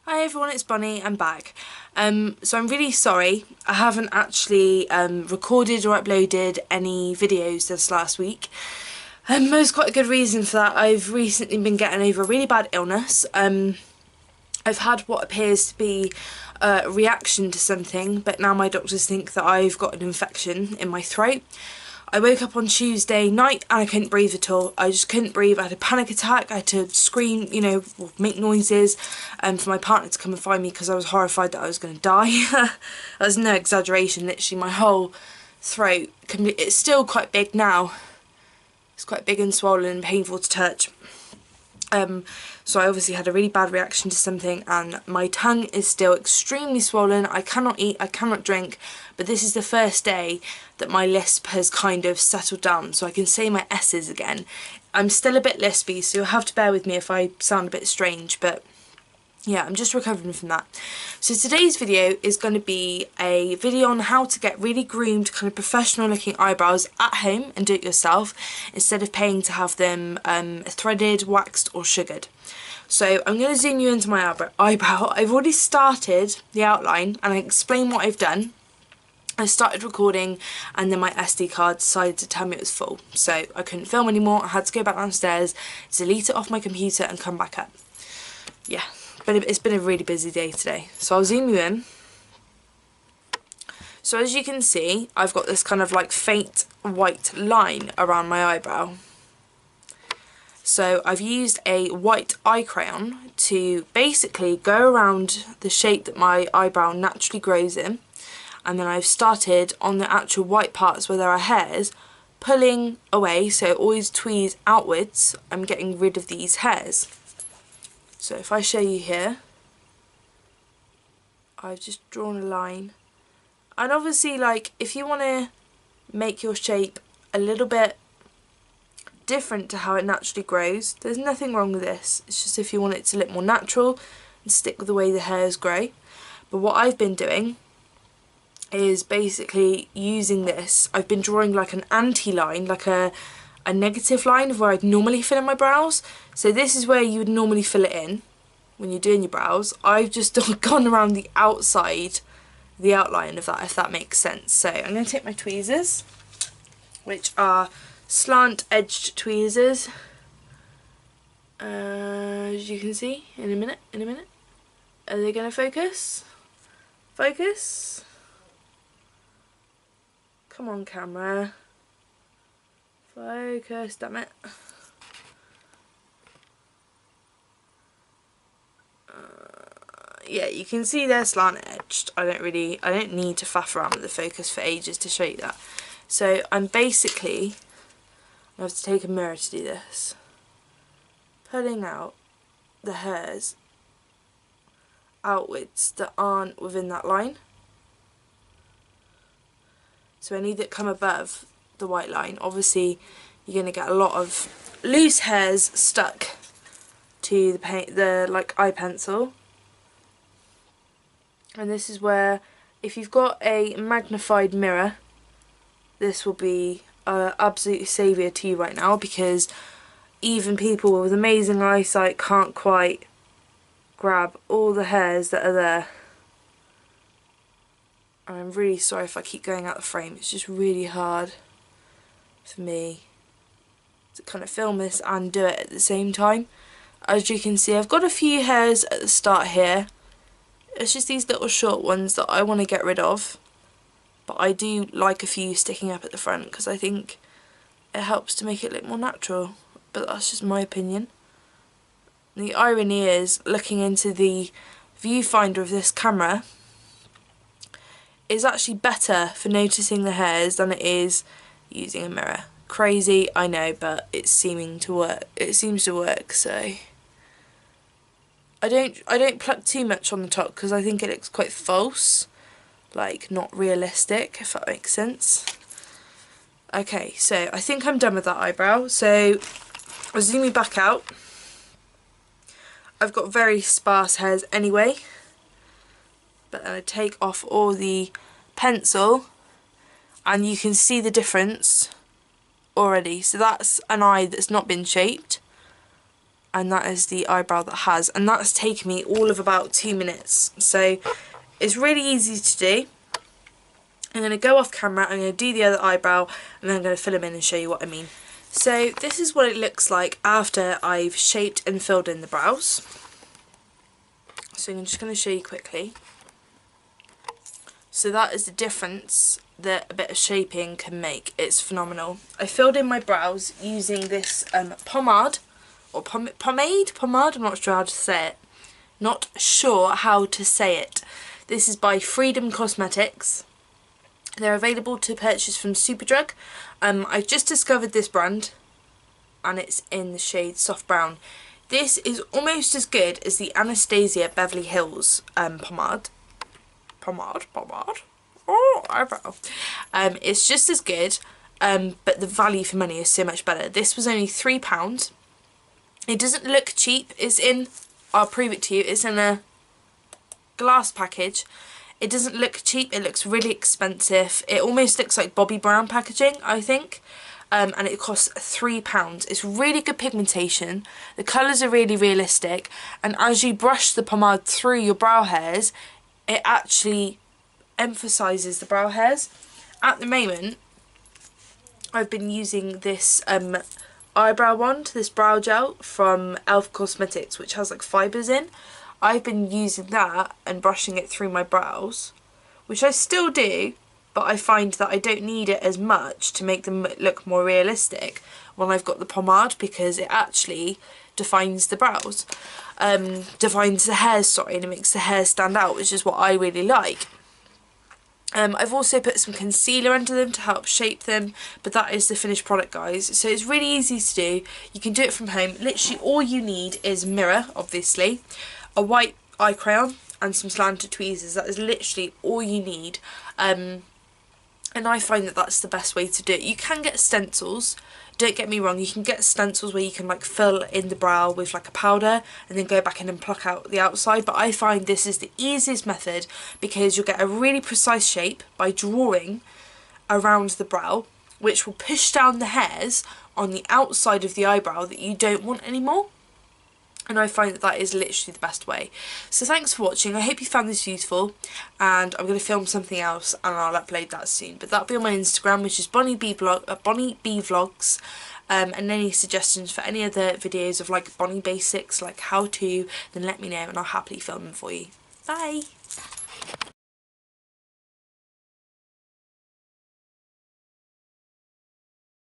Hi everyone, it's Bonnie. I'm back. So I'm really sorry. I haven't actually recorded or uploaded any videos this last week. There's quite a good reason for that. I've recently been getting over a really bad illness. I've had what appears to be a reaction to something, but now my doctors think that I've got an infection in my throat. I woke up on Tuesday night and I couldn't breathe at all. I just couldn't breathe. I had a panic attack. I had to scream, you know, make noises for my partner to come and find me because I was horrified that I was going to die. That's no exaggeration. Literally my whole throat, it's still quite big now. It's quite big and swollen and painful to touch. So I obviously had a really bad reaction to something and my tongue is still extremely swollen. I cannot eat, I cannot drink, but this is the first day that my lisp has kind of settled down so I can say my S's again. I'm still a bit lispy, so you'll have to bear with me if I sound a bit strange, but yeah, I'm just recovering from that. So today's video is going to be a video on how to get really groomed, kind of professional looking eyebrows at home and do it yourself instead of paying to have them threaded, waxed or sugared. So I'm going to zoom you into my eyebrow. I've already started the outline and I explain what I've done. I started recording and then my SD card decided to tell me it was full. So I couldn't film anymore. I had to go back downstairs, delete it off my computer and come back up. Yeah. But it's been a really busy day today. So I'll zoom you in. So as you can see, I've got this kind of like faint white line around my eyebrow. So I've used a white eye crayon to basically go around the shape that my eyebrow naturally grows in. And then I've started on the actual white parts where there are hairs, pulling away, so it always tweeze outwards. I'm getting rid of these hairs. So if I show you here, I've just drawn a line. And obviously, like, if you want to make your shape a little bit different to how it naturally grows, there's nothing wrong with this. It's just if you want it to look more natural and stick with the way the hairs grow. But what I've been doing is basically using this. I've been drawing like an anti-line, like a negative line of where I'd normally fill in my brows. So this is where you would normally fill it in when you're doing your brows. I've just gone around the outside, the outline of that, if that makes sense. So I'm going to take my tweezers, which are slant edged tweezers, as you can see. In a minute, are they going to focus? Focus, come on camera, focus, damn it. Yeah, you can see they're slant edged. I don't need to faff around with the focus for ages to show you that. So I'm basically, I have to take a mirror to do this, pulling out the hairs outwards that aren't within that line. So any that come above the white line, obviously you're going to get a lot of loose hairs stuck to the paint, the like eye pencil. And this is where, if you've got a magnified mirror, this will be an absolute saviour to you right now, because even people with amazing eyesight can't quite grab all the hairs that are there. I'm really sorry if I keep going out the frame. It's just really hard for me to kind of film this and do it at the same time. As you can see, I've got a few hairs at the start here. It's just these little short ones that I want to get rid of. But I do like a few sticking up at the front because I think it helps to make it look more natural. But that's just my opinion. The irony is, looking into the viewfinder of this camera is actually better for noticing the hairs than it is using a mirror. Crazy, I know, but it's seeming to work. It seems to work, so I don't pluck too much on the top because I think it looks quite false, like not realistic, if that makes sense. Okay, so I think I'm done with that eyebrow. So I'll zoom you back out. I've got very sparse hairs anyway, but then I take off all the pencil and you can see the difference already. So that's an eye that's not been shaped, and that is the eyebrow that has, and that's taken me all of about 2 minutes. So it's really easy to do. I'm going to go off camera, I'm going to do the other eyebrow, and then I'm going to fill them in and show you what I mean. So this is what it looks like after I've shaped and filled in the brows. So I'm just going to show you quickly. So that is the difference that a bit of shaping can make. It's phenomenal. I filled in my brows using this pomade, or pomade, I'm not sure how to say it. Not sure how to say it. This is by Freedom Cosmetics. They're available to purchase from Superdrug. I've just discovered this brand, and it's in the shade Soft Brown. This is almost as good as the Anastasia Beverly Hills pomade. Oh, eyebrow. It's just as good, but the value for money is so much better. This was only £3. It doesn't look cheap. It's in, I'll prove it to you, it's in a glass package. It doesn't look cheap, it looks really expensive. It almost looks like Bobbi Brown packaging, I think. And it costs £3. It's really good pigmentation, the colours are really realistic, and as you brush the pomade through your brow hairs, it actually emphasises the brow hairs. At the moment, I've been using this eyebrow wand, this brow gel from Elf Cosmetics, which has like fibres in. I've been using that and brushing it through my brows, which I still do, but I find that I don't need it as much to make them look more realistic when I've got the pomade, because it actually defines the brows, defines the hairs, sorry, and it makes the hair stand out, which is what I really like. I've also put some concealer under them to help shape them, but that is the finished product, guys. So it's really easy to do. You can do it from home. Literally all you need is a mirror, obviously, a white eye crayon and some slanted tweezers. That is literally all you need. And I find that that's the best way to do it. You can get stencils, don't get me wrong, you can get stencils where you can like fill in the brow with like a powder and then go back in and pluck out the outside, but I find this is the easiest method because you'll get a really precise shape by drawing around the brow, which will push down the hairs on the outside of the eyebrow that you don't want anymore. And I find that that is literally the best way. So thanks for watching. I hope you found this useful. And I'm going to film something else and I'll upload that soon. But that'll be on my Instagram, which is bonniebvlogs. And any suggestions for any other videos of like Bonnie basics, like how to, then let me know and I'll happily film them for you. Bye!